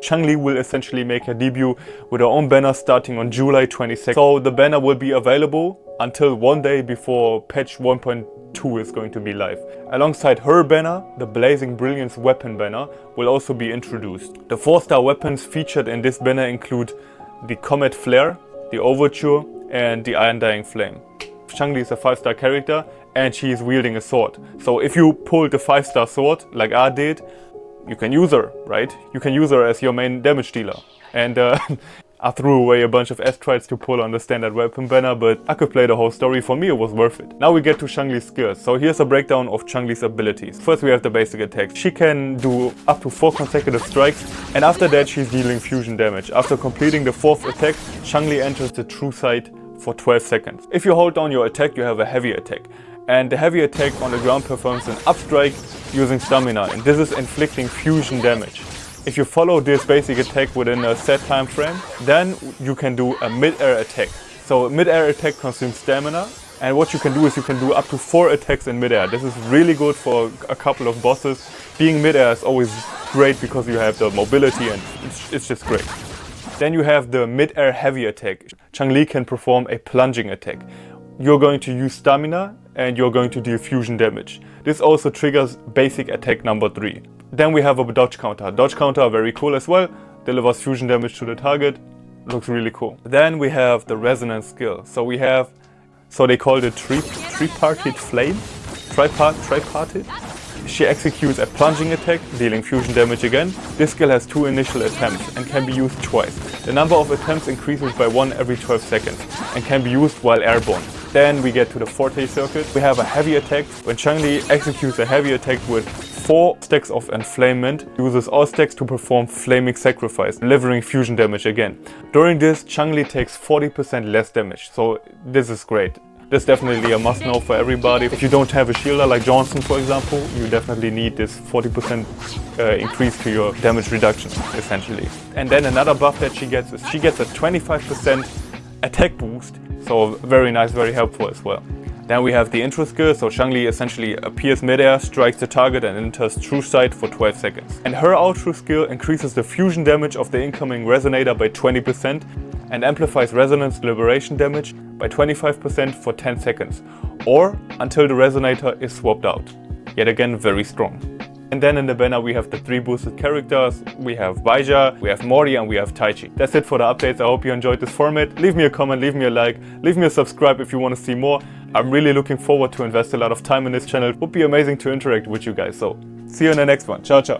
Chiangli will essentially make her debut with her own banner starting on July 26th. So the banner will be available until one day before patch 1.2 is going to be live. Alongside her banner, the Blazing Brilliance weapon banner will also be introduced. The 4-star weapons featured in this banner include the Comet Flare, the Overture and the Undying Flame. Chiangli is a 5-star character and she is wielding a sword. So if you pull the 5-star sword like I did, you can use her, right? You can use her as your main damage dealer. And I threw away a bunch of astrites to pull on the standard weapon banner, but I could play the whole story. For me it was worth it. Now we get to Chiangli's skills. So here's a breakdown of Chiangli's abilities. First we have the basic attacks. She can do up to 4 consecutive strikes, and after that she's dealing fusion damage. After completing the 4th attack, Chiangli enters the true sight for 12 seconds. If you hold down your attack, you have a heavy attack. And the heavy attack on the ground performs an up strike using stamina, and this is inflicting fusion damage. If you follow this basic attack within a set time frame, then you can do a mid-air attack. So mid-air attack consumes stamina, and what you can do is you can do up to 4 attacks in mid-air. This is really good for a couple of bosses. Being mid-air is always great because you have the mobility and it's just great. Then you have the mid-air heavy attack. Chiangli can perform a plunging attack. You're going to use stamina and you're going to deal fusion damage. This also triggers basic attack number 3. Then we have a dodge counter. Dodge counter, very cool as well. Delivers fusion damage to the target. Looks really cool. Then we have the resonance skill. So they call it tripartite flame. Tripartite. She executes a plunging attack, dealing fusion damage again. This skill has 2 initial attempts and can be used twice. The number of attempts increases by 1 every 12 seconds and can be used while airborne. Then we get to the Forte circuit. We have a heavy attack. When Chiangli executes a heavy attack with 4 stacks of enflamement, uses all stacks to perform flaming sacrifice, delivering fusion damage again. During this, Chiangli takes 40% less damage, so this is great. This is definitely a must-know for everybody. If you don't have a shielder like Johnson, for example, you definitely need this 40% increase to your damage reduction, essentially. And then another buff that she gets is she gets a 25% attack boost, so very nice, very helpful as well. Then we have the intro skill, so Chiangli essentially appears mid-air, strikes the target and enters true sight for 12 seconds. And her outro skill increases the fusion damage of the incoming resonator by 20% and amplifies resonance liberation damage by 25% for 10 seconds, or until the resonator is swapped out. Yet again, very strong. And then in the banner we have the 3 boosted characters. We have Baija, we have Mori and we have Taichi. That's it for the updates. I hope you enjoyed this format. Leave me a comment, leave me a like, leave me a subscribe if you want to see more. I'm really looking forward to invest a lot of time in this channel. It would be amazing to interact with you guys. So see you in the next one. Ciao, ciao.